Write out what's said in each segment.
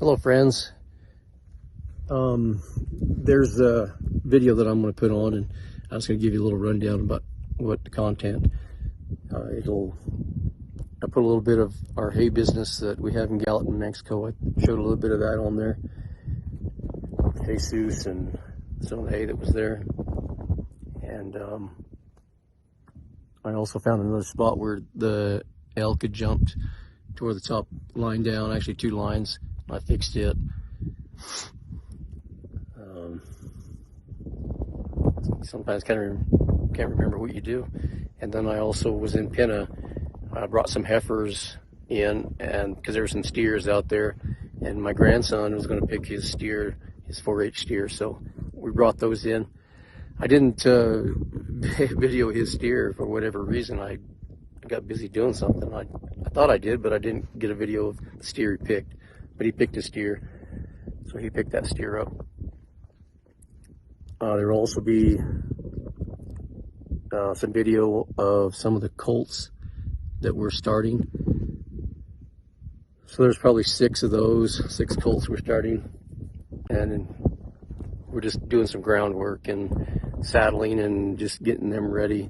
Hello friends. There's a video that I'm going to put on, and I was going to give you a little rundown about what the content. I put a little bit of our hay business that we have in Gallatin, Mexico. I showed a little bit of that on there. Jesus and some of the hay that was there. And I also found another spot where the elk had jumped, tore the top line down, actually 2 lines. I fixed it. Sometimes can't remember what you do. And then I also was in Pinna. I brought some heifers in, and because there were some steers out there, and my grandson was going to pick his steer, his 4-H steer, so we brought those in. I didn't video his steer for whatever reason. I got busy doing something. I thought I did, but I didn't get a video of the steer he picked. But he picked a steer, so he picked that steer up. There will also be some video of some of the colts that we're starting. So there's probably 6 of those, 6 colts we're starting, and we're just doing some groundwork and saddling and just getting them ready.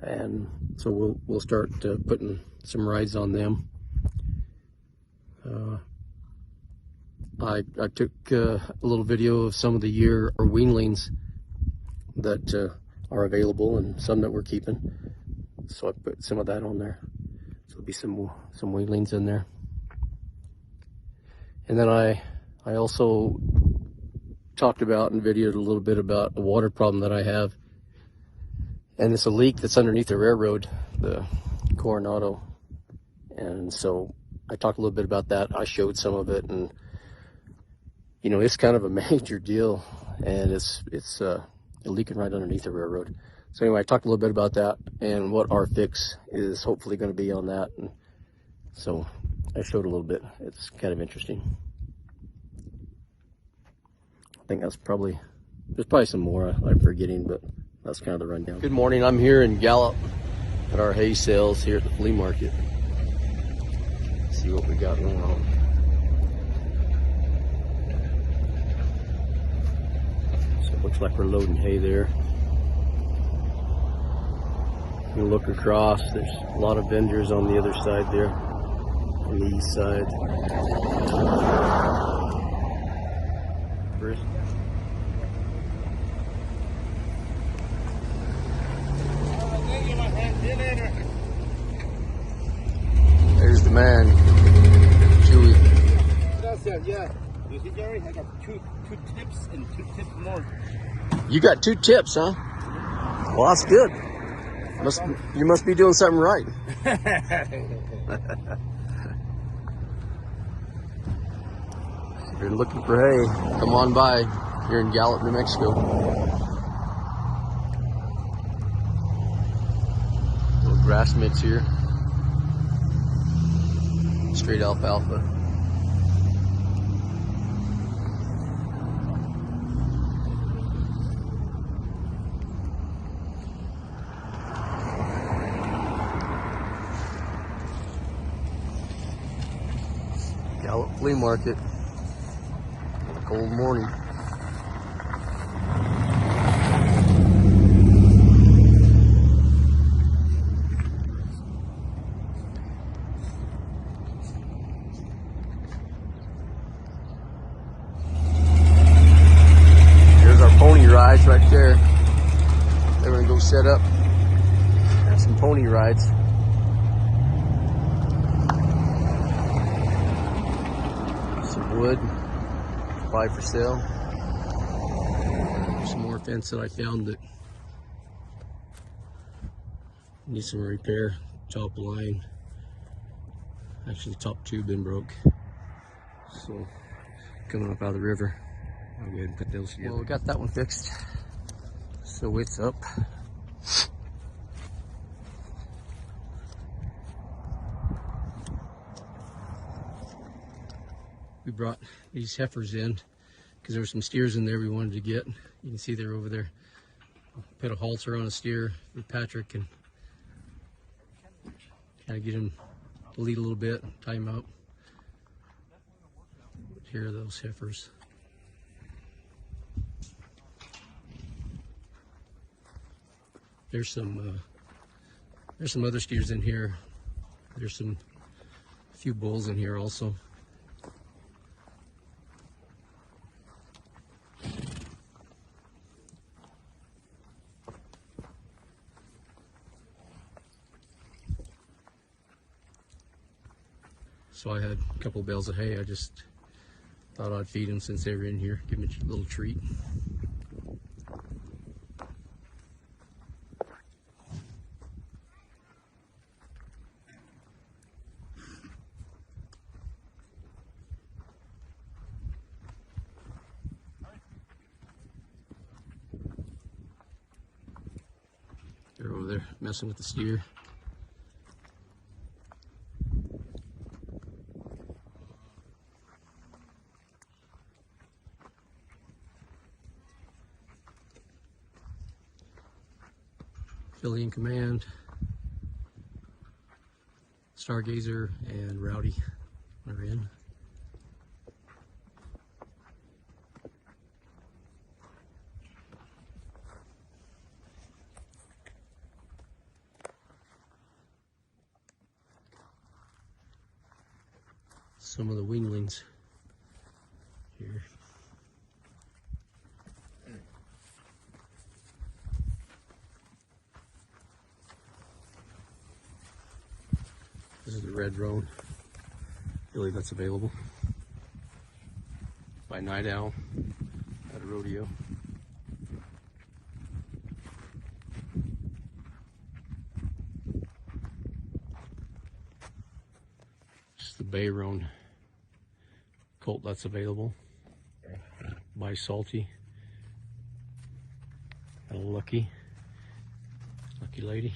And so we'll start putting some rides on them. I took a little video of some of the year or weanlings that are available and some that we're keeping. So I put some of that on there. So there'll be some weanlings in there. And then I also talked about and videoed a little bit about a water problem that I have. And it's a leak that's underneath the railroad, the Coronado. And so I talked a little bit about that. I showed some of it, and you know, it's kind of a major deal, and it's leaking right underneath the railroad. So anyway, I talked a little bit about that and what our fix is hopefully going to be on that. And so I showed a little bit. It's kind of interesting. I think there's probably some more I'm forgetting, but that's kind of the rundown. Good morning. I'm here in Gallup at our hay sales here at the flea market. Let's see what we got going on. So it looks like we're loading hay there. You look across, there's a lot of vendors on the other side there, on the east side. There's the man, Chewy. Yeah. You see, Jerry, I got two tips and 2 tips more. You got 2 tips, huh? Well, that's good. You must be doing something right. If you're looking for hay, come on by here in Gallup, New Mexico. Little grass mix here. Straight alfalfa. Gallup Flea Market. Cold morning. There's our pony rides right there. They're gonna go set up. Have some pony rides. Some wood, buy for sale. There's some more fence that I found that needs some repair. Top line, actually the top tube been broke. So coming up out of the river, I'll go ahead and put those together. Well, we got that one fixed, so it's up. We brought these heifers in because there were some steers in there we wanted to get. You can see they're over there. Put a halter on a steer with Patrick and kind of get him to lead a little bit, tie him out. here are those heifers. There's some other steers in here. There's a few bulls in here also. So I had a couple of bales of hay. I just thought I'd feed them since they were in here. Give them a little treat. They're over there messing with the steer. Philly in command, Stargazer and Rowdy are in. Some of the winglings here. This is the red roan filly that's available by Night Owl at a rodeo. This is the bay roan colt that's available by Salty and a lucky lady.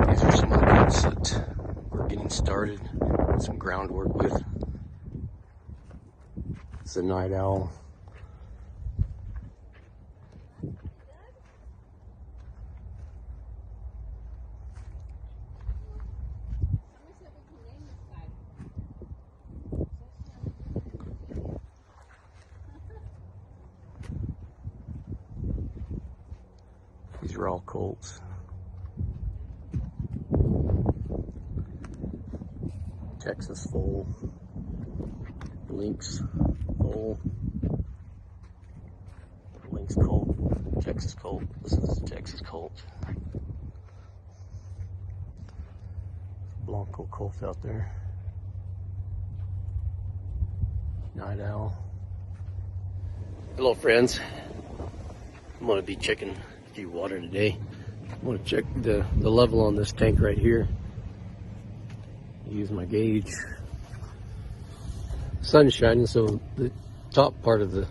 These are some of the colts that we're getting started, some groundwork with. It's a Night Owl. These are all colts. Texas foal, Lynx foal, Lynx colt, Texas colt. This is a Texas colt. Blanco colt out there. Night Owl. Hello friends. I'm going to be checking a few water today. I'm going to check the level on this tank right here. Use my gauge. Sun's shining, so the top part of the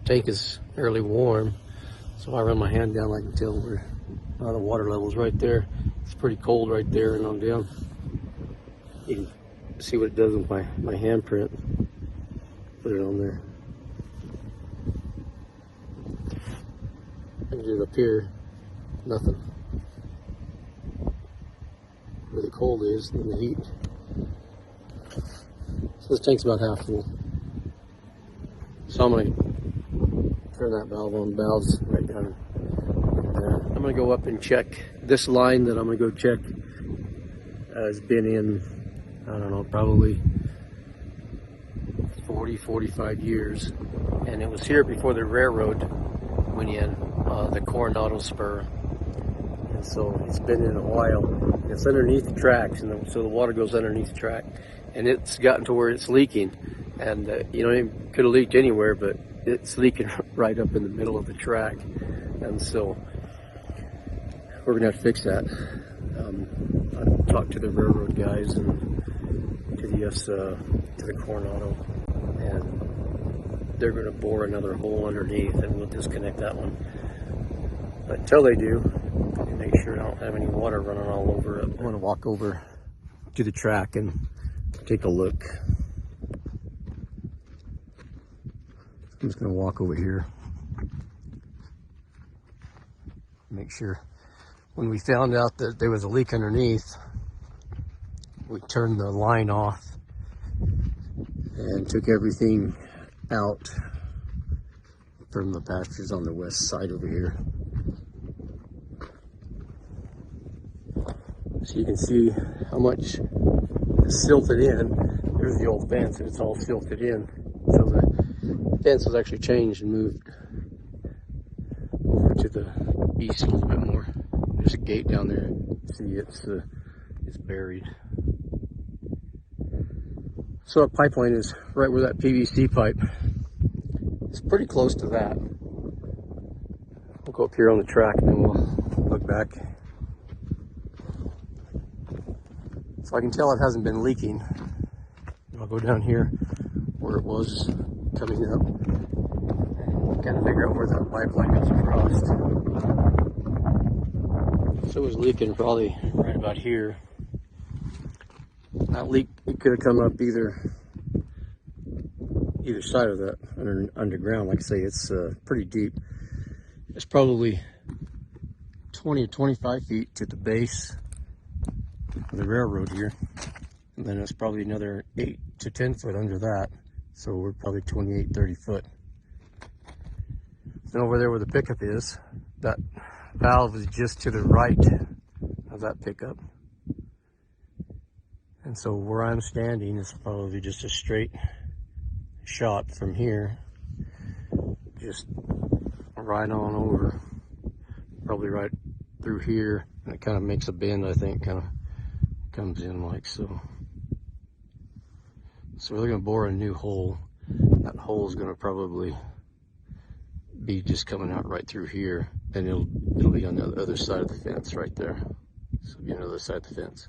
tank is fairly warm. So I run my hand down like until we're the water level's right there. It's pretty cold right there and on down. You can see what it does with my handprint. Put it on there. I can get it up here. Nothing. Where the cold is and the heat. So this tank's about half full. So I'm going to turn that valve on. Valve's right down there. I'm going to go up and check this line that I'm going to go check. Has been in, I don't know, probably 40, 45 years. And it was here before the railroad went in, the Coronado spur. And so it's been in a while. It's underneath the tracks, and so the water goes underneath the track. And it's gotten to where it's leaking, and you know, it could have leaked anywhere, but it's leaking right up in the middle of the track, and so we're gonna have to fix that. I talked to the railroad guys and to the Coronado, and they're gonna bore another hole underneath, and we'll disconnect that one. But until they do, make sure I don't don't have any water running all over it. I want to walk over to the track and take a look. I'm just going to walk over here. Make sure. When we found out that there was a leak underneath, we turned the line off and took everything out from the pastures on the west side over here. So you can see how much is silted in. There's the old fence, and it's all silted in. So the fence was actually changed and moved over to the east a little bit more. There's a gate down there. See, it's buried. So our pipeline is right where that PVC pipe. It's pretty close to that. We'll go up here on the track and then we'll look back. So I can tell it hasn't been leaking. I'll go down here where it was coming up. Kind of figure out where that pipeline goes across. So it was leaking probably right about here. That leak, it could have come up either side of that underground. Like I say, it's pretty deep. It's probably 20 or 25 feet to the base of the railroad here, and then it's probably another 8 to 10 foot under that, so we're probably 28, 30 foot. And over there where the pickup is, that valve is just to the right of that pickup. And so where I'm standing is probably just a straight shot from here, just right on over, probably right through here, and it kind of makes a bend, I think, kind of comes in like so. So we're going to bore a new hole. That hole is going to probably be just coming out right through here, and it'll be on the other side of the fence right there. So it'll be on the other side of the fence.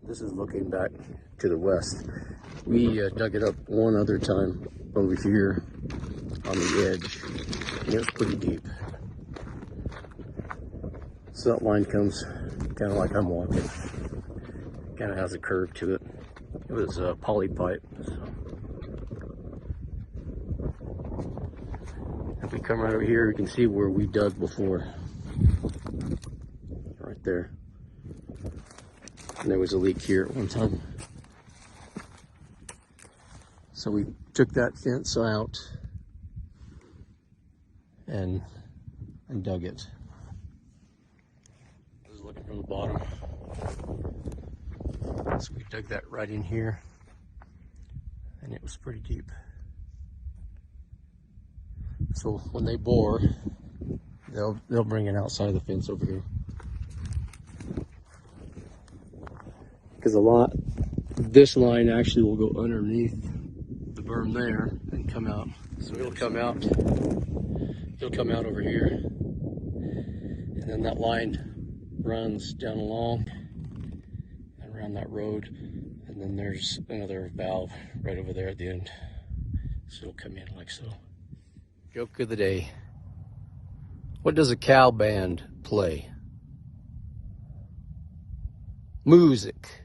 This is looking back to the west. We dug it up one other time over here on the edge, and it was pretty deep. So that line comes kind of like I'm walking. Kind of has a curve to it. It was a poly pipe. So. If we come right over here, you can see where we dug before. Right there. And there was a leak here at one time. So we took that fence out and dug it. I was looking from the bottom. So we dug that right in here, and it was pretty deep. So when they bore, they'll bring it outside of the fence over here. Because this line actually will go underneath the berm there and come out. So it'll come out over here, and then that line runs down along and around that road, and then there's another valve right over there at the end. So it'll come in like so. Joke of the day. What does a cow band play? Music.